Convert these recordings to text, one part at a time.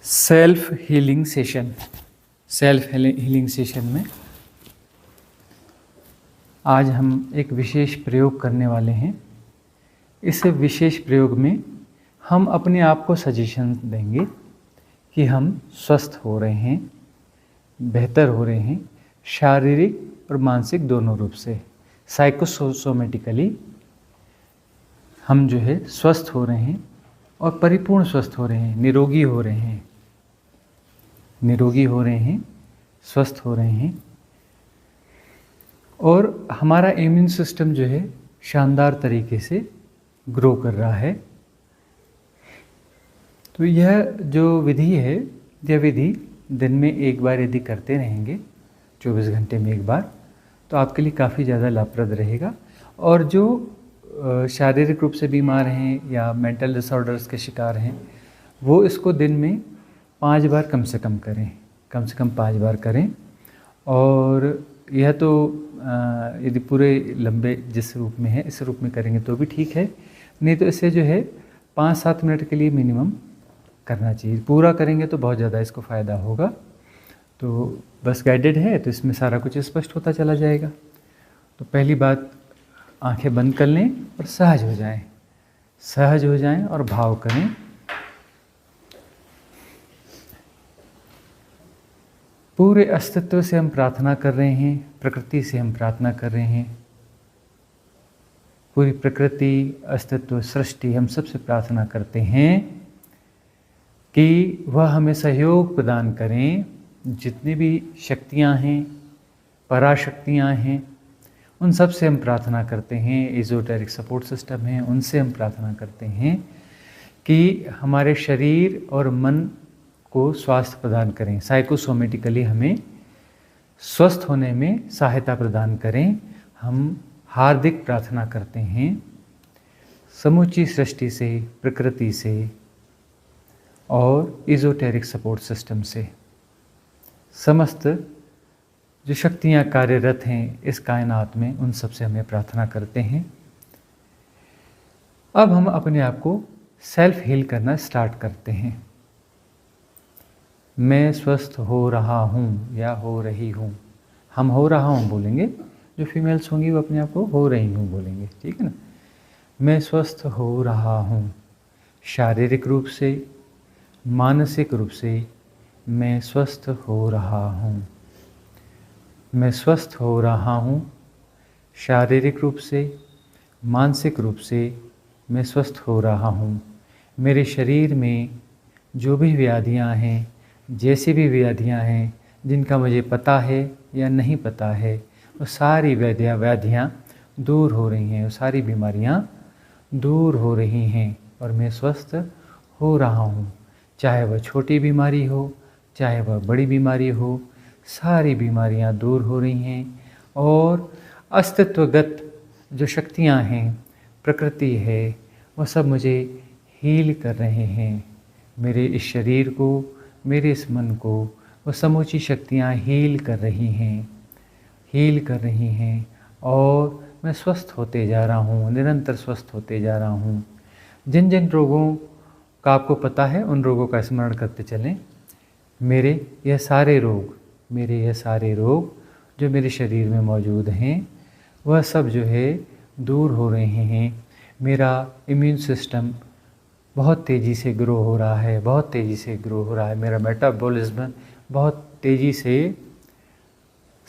Self healing session में आज हम एक विशेष प्रयोग करने वाले हैं। इस विशेष प्रयोग में हम अपने आप को सजेशन देंगे कि हम स्वस्थ हो रहे हैं, बेहतर हो रहे हैं, शारीरिक और मानसिक दोनों रूप से। साइकोसोमेटिकली हम जो है स्वस्थ हो रहे हैं और परिपूर्ण स्वस्थ हो रहे हैं, निरोगी हो रहे हैं, स्वस्थ हो रहे हैं और हमारा इम्यून सिस्टम जो है शानदार तरीके से ग्रो कर रहा है। तो यह जो विधि है, यह विधि दिन में एक बार यदि करते रहेंगे 24 घंटे में एक बार, तो आपके लिए काफ़ी ज़्यादा लाभप्रद रहेगा। और जो शारीरिक रूप से बीमार हैं या मेंटल डिसऑर्डर्स के शिकार हैं, वो इसको दिन में 5 बार कम से कम 5 बार करें। और यह तो यदि पूरे लंबे जिस रूप में है इस रूप में करेंगे तो भी ठीक है, नहीं तो इसे जो है 5-7 मिनट के लिए मिनिमम करना चाहिए। पूरा करेंगे तो बहुत ज़्यादा इसको फ़ायदा होगा। तो बस गाइडेड है तो इसमें सारा कुछ स्पष्ट होता चला जाएगा। तो पहली बात, आंखें बंद कर लें और सहज हो जाएं और भाव करें। पूरे अस्तित्व से हम प्रार्थना कर रहे हैं, प्रकृति से हम प्रार्थना कर रहे हैं। पूरी प्रकृति, अस्तित्व, सृष्टि, हम सबसे प्रार्थना करते हैं कि वह हमें सहयोग प्रदान करें। जितनी भी शक्तियां हैं, पराशक्तियां हैं, उन सब से हम प्रार्थना करते हैं। एजोटेरिक सपोर्ट सिस्टम है, उनसे हम प्रार्थना करते हैं कि हमारे शरीर और मन को स्वास्थ्य प्रदान करें, साइकोसोमेटिकली हमें स्वस्थ होने में सहायता प्रदान करें। हम हार्दिक प्रार्थना करते हैं समूची सृष्टि से, प्रकृति से और एजोटेरिक सपोर्ट सिस्टम से। समस्त जो शक्तियाँ कार्यरत हैं इस कायनात में, उन सब से हमें प्रार्थना करते हैं। अब हम अपने आप को सेल्फ हील करना स्टार्ट करते हैं। मैं स्वस्थ हो रहा हूँ या हो रही हूँ। हम हो रहा हूँ बोलेंगे, जो फीमेल्स होंगी वो अपने आप को हो रही हूँ बोलेंगे, ठीक है ना। मैं स्वस्थ हो रहा हूँ, शारीरिक रूप से, मानसिक रूप से मैं स्वस्थ हो रहा हूँ। मैं स्वस्थ हो रहा हूँ, शारीरिक रूप से, मानसिक रूप से मैं स्वस्थ हो रहा हूँ। मेरे शरीर में जो भी व्याधियाँ हैं, जैसी भी व्याधियाँ हैं, जिनका मुझे पता है या नहीं पता है, वो सारी व्याधियाँ दूर हो रही हैं, वो सारी बीमारियाँ दूर हो रही हैं और मैं स्वस्थ हो रहा हूँ। चाहे वह छोटी बीमारी हो, चाहे वह बड़ी बीमारी हो, सारी बीमारियाँ दूर हो रही हैं। और अस्तित्वगत जो शक्तियाँ हैं, प्रकृति है, वह सब मुझे हील कर रहे हैं। मेरे इस शरीर को, मेरे इस मन को वह समूची शक्तियाँ हील कर रही हैं और मैं स्वस्थ होते जा रहा हूँ, निरंतर स्वस्थ होते जा रहा हूँ। जिन जिन रोगों का आपको पता है उन रोगों का स्मरण करते चलें। मेरे यह सारे रोग जो मेरे शरीर में मौजूद हैं, वह सब जो है दूर हो रहे हैं। मेरा इम्यून सिस्टम बहुत तेज़ी से ग्रो हो रहा है, मेरा मेटाबॉलिज्म बहुत तेज़ी से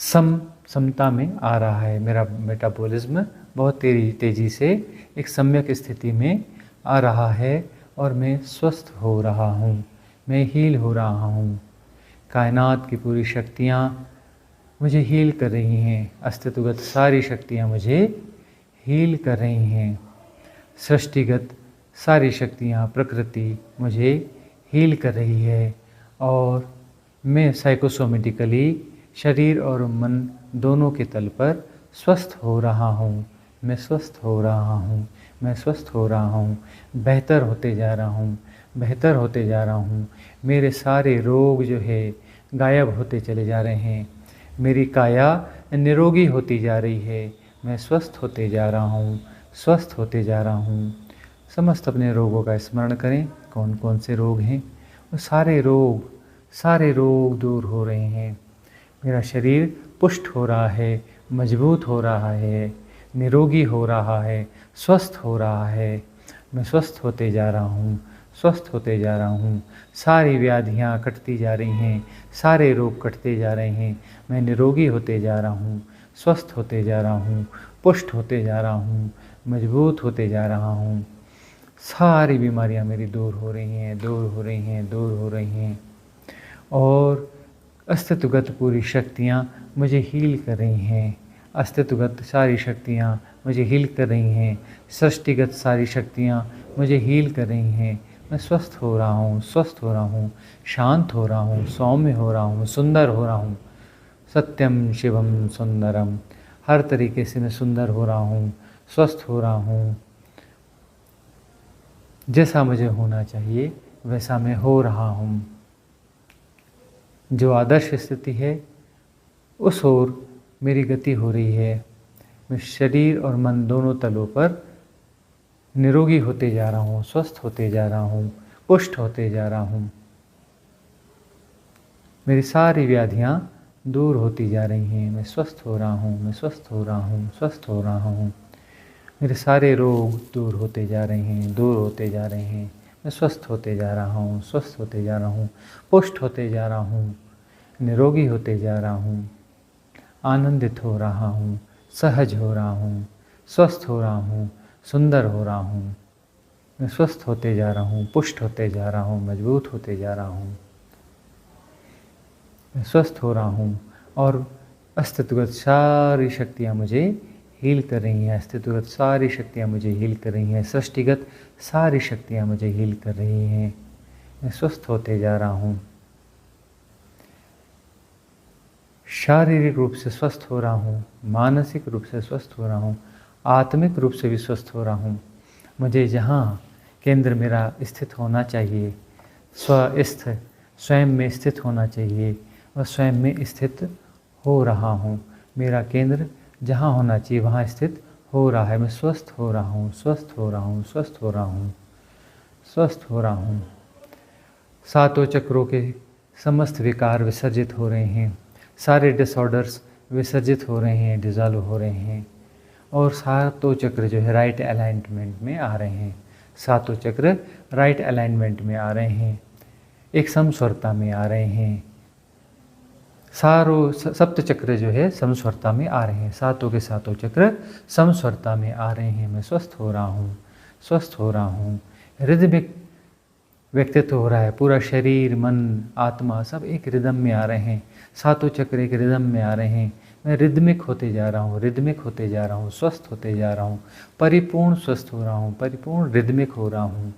समता में आ रहा है। मेरा मेटाबॉलिज्म बहुत तेज़ी से एक सम्यक स्थिति में आ रहा है और मैं स्वस्थ हो रहा हूँ, मैं हील हो रहा हूँ। कायनात की पूरी शक्तियाँ मुझे हील कर रही हैं, अस्तित्वगत सारी शक्तियाँ मुझे हील कर रही हैं। सृष्टिगत सारी शक्तियाँ, प्रकृति मुझे हील कर रही है और मैं साइकोसोमेटिकली शरीर और मन दोनों के तल पर स्वस्थ हो रहा हूँ। मैं स्वस्थ हो रहा हूँ, बेहतर होते जा रहा हूँ। मेरे सारे रोग जो है गायब होते चले जा रहे हैं। मेरी काया निरोगी होती जा रही है। मैं स्वस्थ होते जा रहा हूँ। समस्त अपने रोगों का स्मरण करें, कौन कौन से रोग हैं वो सारे रोग दूर हो रहे हैं। मेरा शरीर पुष्ट हो रहा है, मजबूत हो रहा है, निरोगी हो रहा है, स्वस्थ हो रहा है। मैं स्वस्थ होते जा रहा हूँ, स्वस्थ होते जा रहा हूँ। सारी व्याधियाँ कटती जा रही हैं, सारे रोग कटते जा रहे हैं। मैं निरोगी होते जा रहा हूँ, स्वस्थ होते जा रहा हूँ, पुष्ट होते जा रहा हूँ, मजबूत होते जा रहा हूँ। सारी बीमारियाँ मेरी दूर हो रही हैं, दूर हो रही हैं, दूर हो रही हैं। और अस्तित्वगत पूरी शक्तियाँ मुझे हील कर रही हैं। अस्तित्वगत सारी शक्तियाँ मुझे हील कर रही हैं। सृष्टिगत सारी शक्तियाँ मुझे हील कर रही हैं। मैं स्वस्थ हो रहा हूँ, स्वस्थ हो रहा हूँ, शांत हो रहा हूँ, सौम्य हो रहा हूँ, सुंदर हो रहा हूँ। सत्यम शिवम सुंदरम। हर तरीके से मैं सुंदर हो रहा हूँ, स्वस्थ हो रहा हूँ। जैसा मुझे होना चाहिए वैसा मैं हो रहा हूँ। जो आदर्श स्थिति है उस ओर मेरी गति हो रही है। मैं शरीर और मन दोनों तलों पर निरोगी होते जा रहा हूँ, स्वस्थ होते जा रहा हूँ, पुष्ट होते जा रहा हूँ। मेरी सारी व्याधियाँ दूर होती जा रही हैं। मैं स्वस्थ हो रहा हूँ, मैं स्वस्थ हो रहा हूँ, स्वस्थ हो रहा हूँ। मेरे सारे रोग दूर होते जा रहे हैं, दूर होते जा रहे हैं। मैं स्वस्थ होते जा रहा हूँ, स्वस्थ होते जा रहा हूँ, पुष्ट होते जा रहा हूँ, निरोगी होते जा रहा हूँ, आनंदित हो रहा हूँ, सहज हो रहा हूँ, स्वस्थ हो रहा हूँ, सुंदर हो रहा हूँ। मैं स्वस्थ होते जा रहा हूँ, पुष्ट होते जा रहा हूँ, मजबूत होते जा रहा हूँ। मैं स्वस्थ हो रहा हूँ और अस्तित्वगत सारी शक्तियाँ मुझे हील कर रही हैं। अस्तित्वगत सारी शक्तियाँ मुझे हील कर रही हैं। सृष्टिगत सारी शक्तियाँ मुझे हील कर रही हैं। मैं स्वस्थ होते जा रहा हूँ। शारीरिक रूप से स्वस्थ हो रहा हूँ, मानसिक रूप से स्वस्थ हो रहा हूँ, आत्मिक रूप से भी स्वस्थ हो रहा हूँ। मुझे जहाँ केंद्र मेरा स्थित होना चाहिए, स्वस्थ स्वयं में स्थित होना चाहिए, वह स्वयं में स्थित हो रहा हूँ। मेरा केंद्र जहाँ होना चाहिए वहाँ स्थित हो रहा है। मैं स्वस्थ हो रहा हूँ, स्वस्थ हो रहा हूँ, स्वस्थ हो रहा हूँ, स्वस्थ हो रहा हूँ। सातों चक्रों के समस्त विकार विसर्जित हो रहे हैं। सारे डिसऑर्डर्स विसर्जित हो रहे हैं, डिज़ॉल्व हो रहे हैं। और सातों चक्र जो है राइट अलाइनमेंट में आ रहे हैं। सातों चक्र राइट अलाइनमेंट में आ रहे हैं, एक समस्वरता में आ रहे हैं। सप्त चक्र जो है समस्वरता में आ रहे हैं। सातों के सातों चक्र समस्वरता में आ रहे हैं। मैं स्वस्थ हो रहा हूँ, स्वस्थ हो रहा हूँ। रिदमिक व्यक्तित्व हो रहा है। पूरा शरीर, मन, आत्मा सब एक रिदम में आ रहे हैं। सातों चक्र एक रिदम में आ रहे हैं। मैं रिदमिक होते जा रहा हूँ, रिदमिक होते जा रहा हूँ, स्वस्थ होते जा रहा हूँ, परिपूर्ण स्वस्थ हो रहा हूँ, परिपूर्ण रिदमिक हो रहा हूँ।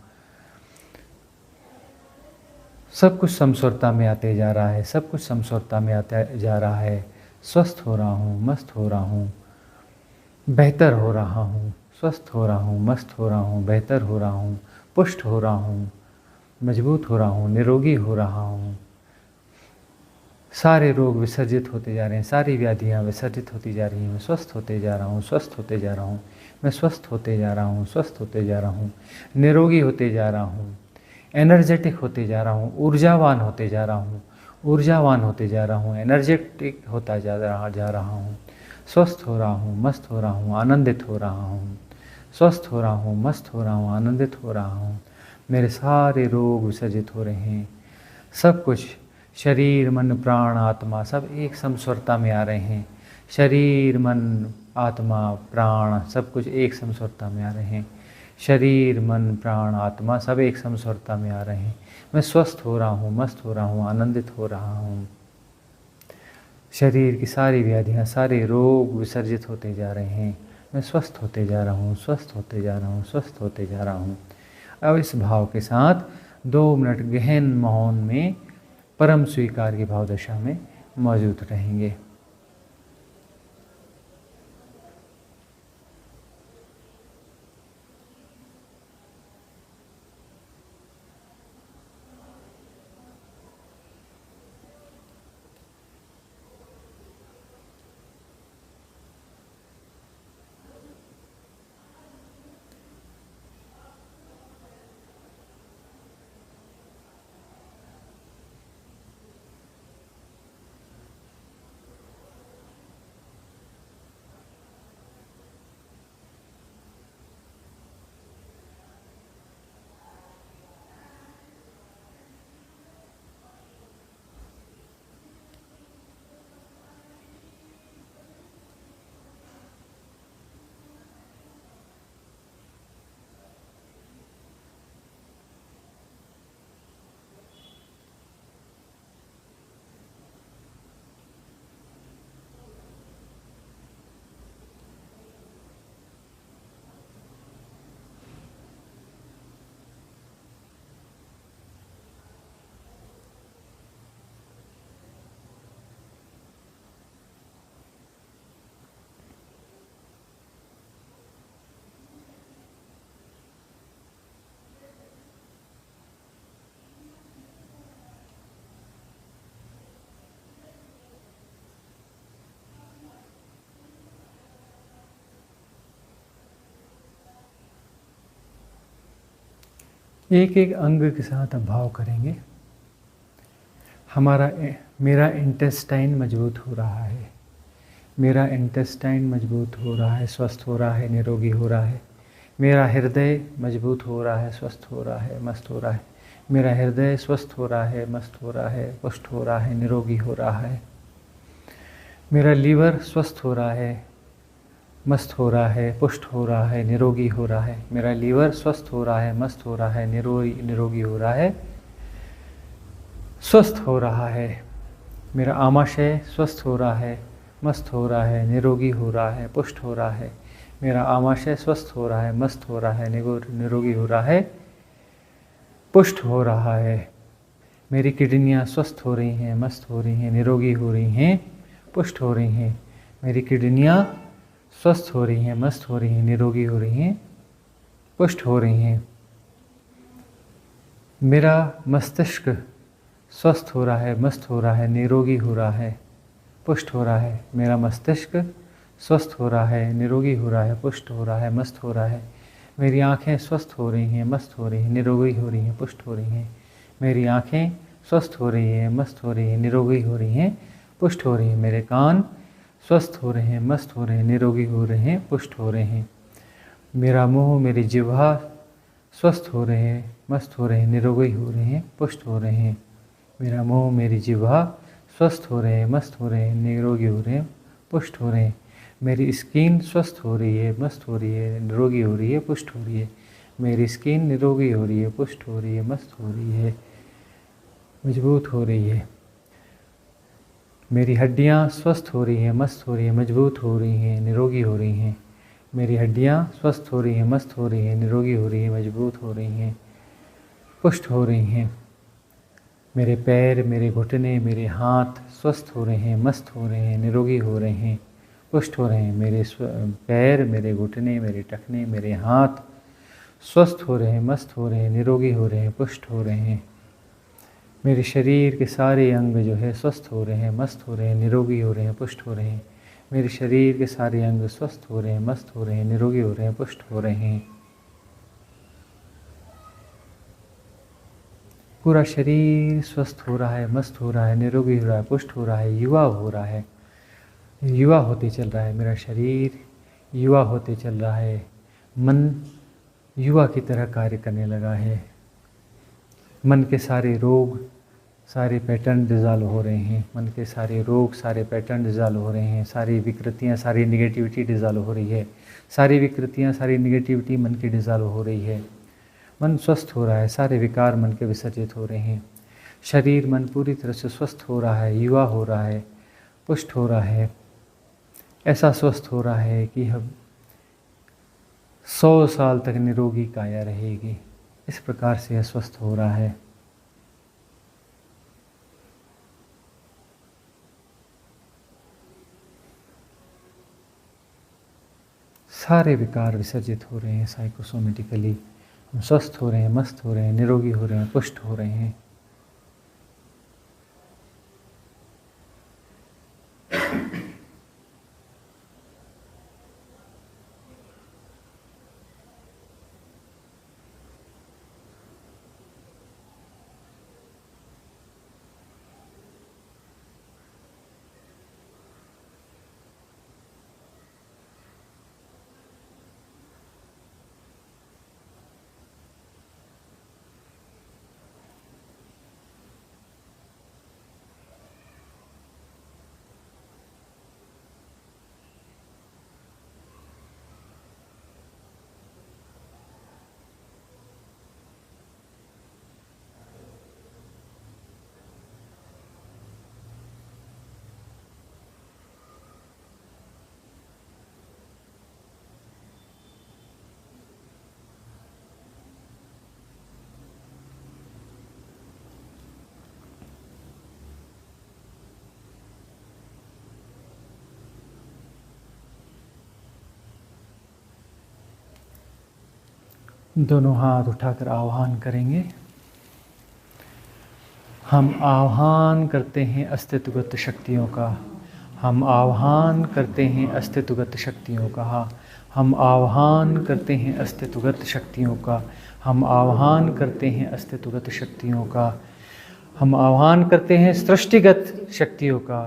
सब कुछ समस्वरता में आते जा रहा है, सब कुछ समस्वरता में आता जा रहा है। स्वस्थ हो रहा हूँ, मस्त हो रहा हूँ, बेहतर हो रहा हूँ, स्वस्थ हो रहा हूँ, मस्त हो रहा हूँ, बेहतर हो रहा हूँ, पुष्ट हो रहा हूँ, मजबूत हो रहा हूँ, निरोगी हो रहा हूँ। सारे रोग विसर्जित होते जा रहे हैं, सारी व्याधियाँ विसर्जित होती जा रही हैं। मैं स्वस्थ होते जा रहा हूँ, स्वस्थ होते जा रहा हूँ, मैं स्वस्थ होते जा रहा हूँ, स्वस्थ होते जा रहा हूँ, निरोगी होते जा रहा हूँ, एनर्जेटिक होते जा रहा हूँ, ऊर्जावान होते जा रहा हूँ, ऊर्जावान होते जा रहा हूँ, एनर्जेटिक होता जा रहा हूँ, स्वस्थ हो रहा हूँ, मस्त हो रहा हूँ, आनंदित हो रहा हूँ, स्वस्थ हो रहा हूँ, मस्त हो रहा हूँ, आनंदित हो रहा हूँ। मेरे सारे रोग विसर्जित हो रहे हैं। सब कुछ शरीर, मन, प्राण, आत्मा सब एक समस्वरता में आ रहे हैं। शरीर, मन, आत्मा, प्राण सब कुछ एक समस्वरता में आ रहे हैं। शरीर, मन, प्राण, आत्मा सब एक समस्वरता में आ रहे हैं। मैं स्वस्थ हो रहा हूँ, मस्त हो रहा हूँ, आनंदित हो रहा हूँ। शरीर की सारी व्याधियाँ, सारे रोग विसर्जित होते जा रहे हैं। मैं स्वस्थ होते जा रहा हूँ, स्वस्थ होते जा रहा हूँ, स्वस्थ होते जा रहा हूँ। अब इस भाव के साथ 2 मिनट गहन मौन में परम स्वीकार की भाव दशा में मौजूद रहेंगे। एक एक अंग के साथ हम भाव करेंगे। मेरा इंटेस्टाइन मजबूत हो रहा है, मेरा इंटेस्टाइन मजबूत हो रहा है, स्वस्थ हो रहा है, निरोगी हो रहा है। मेरा हृदय मजबूत हो रहा है, स्वस्थ हो रहा है, मस्त हो रहा है। मेरा हृदय स्वस्थ हो रहा है, मस्त हो रहा है, पुष्ट हो रहा है, निरोगी हो रहा है। मेरा लीवर स्वस्थ हो रहा है, मस्त हो रहा है, पुष्ट हो रहा है, निरोगी हो रहा है। मेरा लीवर स्वस्थ हो रहा है, मस्त हो रहा है, निरोगी हो रहा है, स्वस्थ हो रहा है। मेरा आमाशय स्वस्थ हो रहा है, मस्त हो रहा है, निरोगी हो रहा है, पुष्ट हो रहा है। मेरा आमाशय स्वस्थ हो रहा है, मस्त हो रहा है, निरोगी हो रहा है, पुष्ट हो रहा है। मेरी किडनियाँ स्वस्थ हो रही हैं, मस्त हो रही हैं, निरोगी हो रही हैं, पुष्ट हो रही हैं। मेरी किडनियाँ स्वस्थ हो रही हैं, मस्त हो रही हैं, निरोगी हो रही हैं, पुष्ट हो रही हैं। मेरा मस्तिष्क स्वस्थ हो रहा है, मस्त हो रहा है, निरोगी हो रहा है, पुष्ट हो रहा है। मेरा मस्तिष्क स्वस्थ हो रहा है, निरोगी हो रहा है, पुष्ट हो रहा है, मस्त हो रहा है। मेरी आँखें स्वस्थ हो रही हैं, मस्त हो रही हैं, निरोगी हो रही हैं, पुष्ट हो रही हैं। मेरी आँखें स्वस्थ हो रही हैं, मस्त हो रही हैं, निरोगी हो रही हैं, पुष्ट हो रही हैं। मेरे कान स्वस्थ हो रहे हैं, मस्त हो रहे हैं, निरोगी हो रहे हैं, पुष्ट हो रहे हैं। मेरा मुँह, मेरी जिह्वा स्वस्थ हो रहे हैं, मस्त हो रहे हैं, निरोगी हो रहे हैं, पुष्ट हो रहे हैं। मेरा मुँह, मेरी जिह्वा स्वस्थ हो रहे हैं, मस्त हो रहे हैं, निरोगी हो रहे हैं, पुष्ट हो रहे हैं। मेरी स्किन स्वस्थ हो रही है, मस्त हो रही है, निरोगी हो रही है, पुष्ट हो रही है। मेरी स्किन निरोगी हो रही है, पुष्ट हो रही है, मस्त हो रही है, मजबूत हो रही है। मेरी हड्डियाँ स्वस्थ हो रही हैं, मस्त हो रही हैं, मजबूत हो रही हैं, निरोगी हो रही हैं। मेरी हड्डियाँ स्वस्थ हो रही हैं, मस्त हो रही हैं, निरोगी हो रही हैं, मजबूत हो रही हैं, पुष्ट हो रही हैं। मेरे पैर, मेरे घुटने, मेरे हाथ स्वस्थ हो रहे हैं, मस्त हो रहे हैं, निरोगी हो रहे हैं, पुष्ट हो रहे हैं। मेरे पैर, मेरे घुटने, मेरे टखने, मेरे हाथ स्वस्थ हो रहे हैं, मस्त हो रहे हैं, निरोगी हो रहे हैं, पुष्ट हो रहे हैं। मेरे शरीर के सारे अंग जो है स्वस्थ हो रहे हैं, मस्त हो रहे हैं, निरोगी हो रहे हैं, पुष्ट हो रहे हैं। मेरे शरीर के सारे अंग स्वस्थ हो रहे हैं, मस्त हो रहे हैं, निरोगी हो रहे हैं, पुष्ट हो रहे हैं। पूरा शरीर स्वस्थ हो रहा है, मस्त हो रहा है, निरोगी हो रहा है, पुष्ट हो रहा है, युवा हो रहा है, युवा होते चल रहा है। मेरा शरीर युवा होते चल रहा है, मन युवा की तरह कार्य करने लगा है। मन के सारे रोग, सारे पैटर्न डिज़ॉल्व हो रहे हैं। मन के सारे रोग, सारे पैटर्न डिज़ॉल्व हो रहे हैं। सारी विकृतियाँ, सारी निगेटिविटी डिज़ॉल्व हो रही है। सारी विकृतियाँ, सारी निगेटिविटी मन की डिज़ॉल्व हो रही है। मन स्वस्थ हो रहा है, सारे विकार मन के विसर्जित हो रहे हैं। शरीर, मन पूरी तरह से स्वस्थ हो रहा है, युवा हो रहा है, पुष्ट हो रहा है। ऐसा स्वस्थ हो रहा है कि हम 100 साल तक निरोगी काया रहेगी। इस प्रकार से यह स्वस्थ हो रहा है। सारे विकार विसर्जित हो रहे हैं साइकोसोमेटिकली। हम स्वस्थ हो रहे हैं, मस्त हो रहे हैं, निरोगी हो रहे हैं, पुष्ट हो रहे हैं। दोनों हाथ उठाकर आह्वान करेंगे। हम आह्वान करते हैं अस्तित्वगत शक्तियों का। हम आह्वान करते हैं अस्तित्वगत शक्तियों का। हम आह्वान करते हैं अस्तित्वगत शक्तियों का, हम आह्वान करते हैं अस्तित्वगत शक्तियों का, हम आह्वान करते हैं सृष्टिगत शक्तियों का,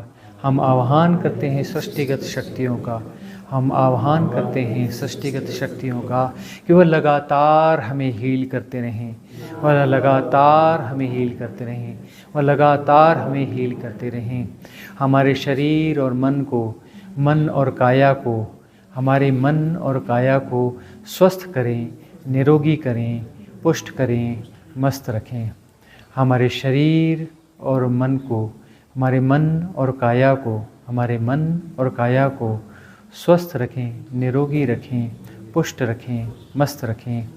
हम आह्वान करते हैं सृष्टिगत शक्तियों का, हम आह्वान करते हैं सृष्टिगत शक्तियों का कि वह लगातार हमें हील करते रहें, वह लगातार हमें हील करते रहें, वह लगातार हमें हील करते रहें। हमारे शरीर और मन को, मन और काया को, हमारे मन और काया को स्वस्थ करें, निरोगी करें, पुष्ट करें, मस्त रखें। हमारे शरीर और मन को, हमारे मन और काया को, हमारे मन और काया को स्वस्थ रखें, निरोगी रखें, पुष्ट रखें, मस्त रखें।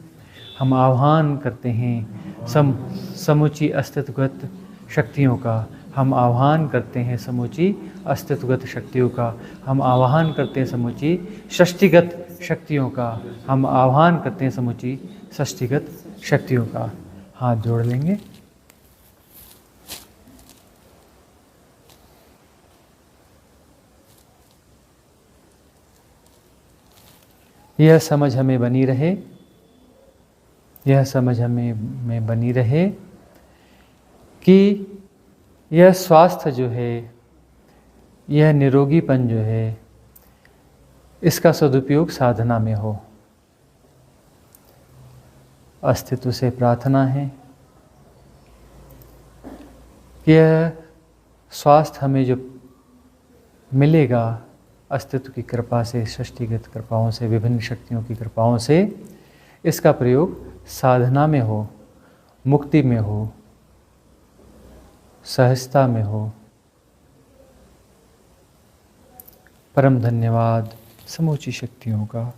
हम आह्वान करते हैं समूची अस्तित्वगत शक्तियों का, हम आह्वान करते हैं समूची अस्तित्वगत शक्तियों का, हम आह्वान करते हैं समूची सृष्टिगत शक्तियों का, हम आह्वान करते हैं समूची सृष्टिगत शक्तियों का। हाथ जोड़ लेंगे। यह समझ हमें बनी रहे, यह समझ हमें बनी रहे कि यह स्वास्थ्य जो है, यह निरोगीपन जो है, इसका सदुपयोग साधना में हो। अस्तित्व से प्रार्थना है कि यह स्वास्थ्य हमें जो मिलेगा अस्तित्व की कृपा से, सृष्टिगत कृपाओं से, विभिन्न शक्तियों की कृपाओं से, इसका प्रयोग साधना में हो, मुक्ति में हो, सहजता में हो। परम धन्यवाद समूची शक्तियों का,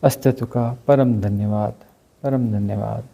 अस्तित्व का परम धन्यवाद, परम धन्यवाद।